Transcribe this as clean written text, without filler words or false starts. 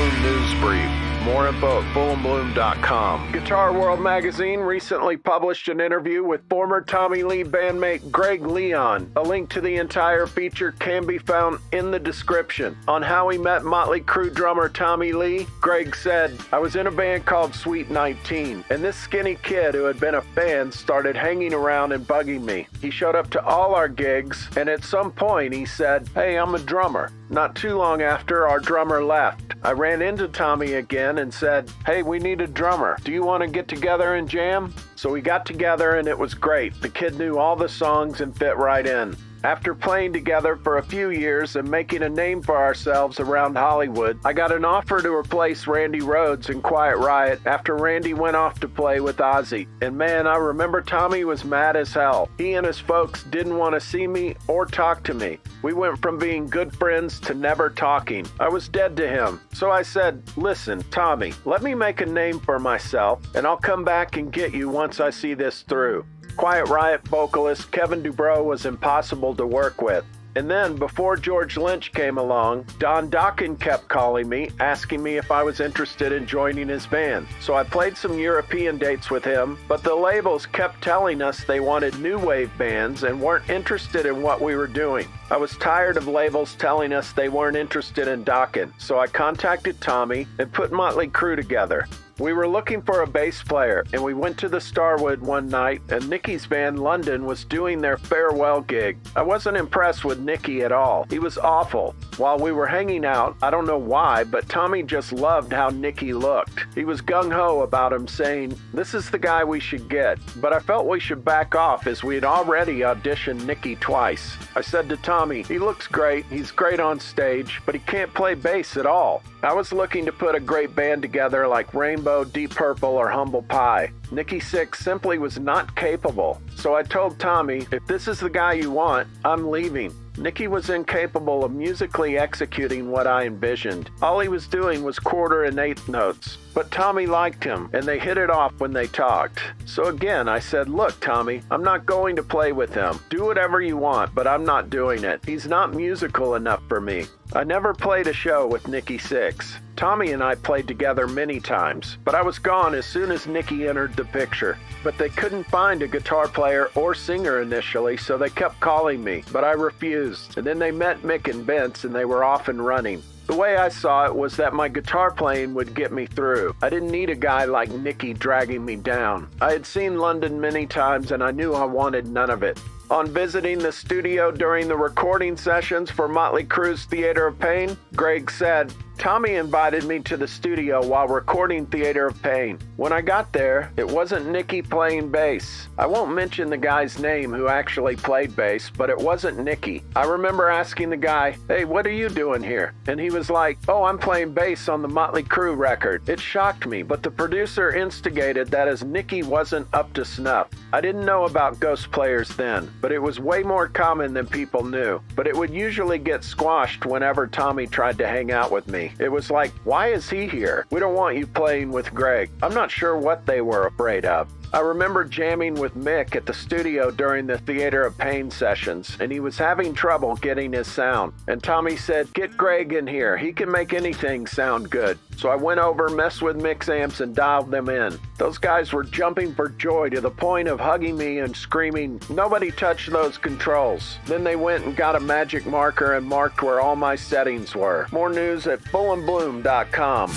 Bloom News Brief. More info at bullandbloom.com. Guitar World magazine recently published an interview with former Tommy Lee bandmate Greg Leon. A link to the entire feature can be found in the description. On how he met Motley Crue drummer Tommy Lee, Greg said, "I was in a band called Sweet 19, and this skinny kid who had been a fan started hanging around and bugging me. He showed up to all our gigs, and at some point he said, 'Hey, I'm a drummer.' Not too long after, our drummer left. I ran into Tommy again and said, 'Hey, we need a drummer. Do you want to get together and jam?' So we got together and it was great. The kid knew all the songs and fit right in. After playing together for a few years and making a name for ourselves around Hollywood, I got an offer to replace Randy Rhoads in Quiet Riot after Randy went off to play with Ozzy. And man, I remember Tommy was mad as hell. He and his folks didn't want to see me or talk to me. We went from being good friends to never talking. I was dead to him. So I said, 'Listen, Tommy, let me make a name for myself, and I'll come back and get you once I see this through.' Quiet Riot vocalist Kevin Dubrow was impossible to work with. And then, before George Lynch came along, Dokken kept calling me, asking me if I was interested in joining his band. So I played some European dates with him, but the labels kept telling us they wanted new wave bands and weren't interested in what we were doing. I was tired of labels telling us they weren't interested in Dokken, so I contacted Tommy and put Motley Crue together. We were looking for a bass player, and we went to the Starwood one night, and Nikki's band London was doing their farewell gig. I wasn't impressed with Nikki at all. He was awful. While we were hanging out, I don't know why, but Tommy just loved how Nikki looked. He was gung-ho about him, saying, "This is the guy we should get." But I felt we should back off as we had already auditioned Nikki twice. I said to Tommy, "He looks great, he's great on stage, but he can't play bass at all." I was looking to put a great band together like Rainbow, Deep Purple, or Humble Pie. Nikki Sixx simply was not capable. So I told Tommy, "If this is the guy you want, I'm leaving." Nikki was incapable of musically executing what I envisioned. All he was doing was quarter and eighth notes. But Tommy liked him, and they hit it off when they talked. So again, I said, "Look, Tommy, I'm not going to play with him. Do whatever you want, but I'm not doing it. He's not musical enough for me." I never played a show with Nikki Sixx. Tommy and I played together many times, but I was gone as soon as Nikki entered the picture. But they couldn't find a guitar player or singer initially, so they kept calling me, but I refused. And then they met Mick and Vince, and they were off and running. The way I saw it was that my guitar playing would get me through. I didn't need a guy like Nikki dragging me down. I had seen London many times, and I knew I wanted none of it. On visiting the studio during the recording sessions for Motley Crue's Theater of Pain, Greg said, "Tommy invited me to the studio while recording Theater of Pain. When I got there, it wasn't Nikki playing bass. I won't mention the guy's name who actually played bass, but it wasn't Nikki. I remember asking the guy, 'Hey, what are you doing here?' And he was like, 'Oh, I'm playing bass on the Motley Crue record.' It shocked me, but the producer instigated that as Nikki wasn't up to snuff. I didn't know about ghost players then, but it was way more common than people knew. But it would usually get squashed whenever Tommy tried to hang out with me. It was like, 'Why is he here? We don't want you playing with Greg.' I'm not sure what they were afraid of. I remember jamming with Mick at the studio during the Theater of Pain sessions, and he was having trouble getting his sound. And Tommy said, 'Get Greg in here. He can make anything sound good.' So I went over, messed with Mick's amps, and dialed them in. Those guys were jumping for joy to the point of hugging me and screaming, 'Nobody touch those controls.' Then they went and got a magic marker and marked where all my settings were. More news at bullandbloom.com.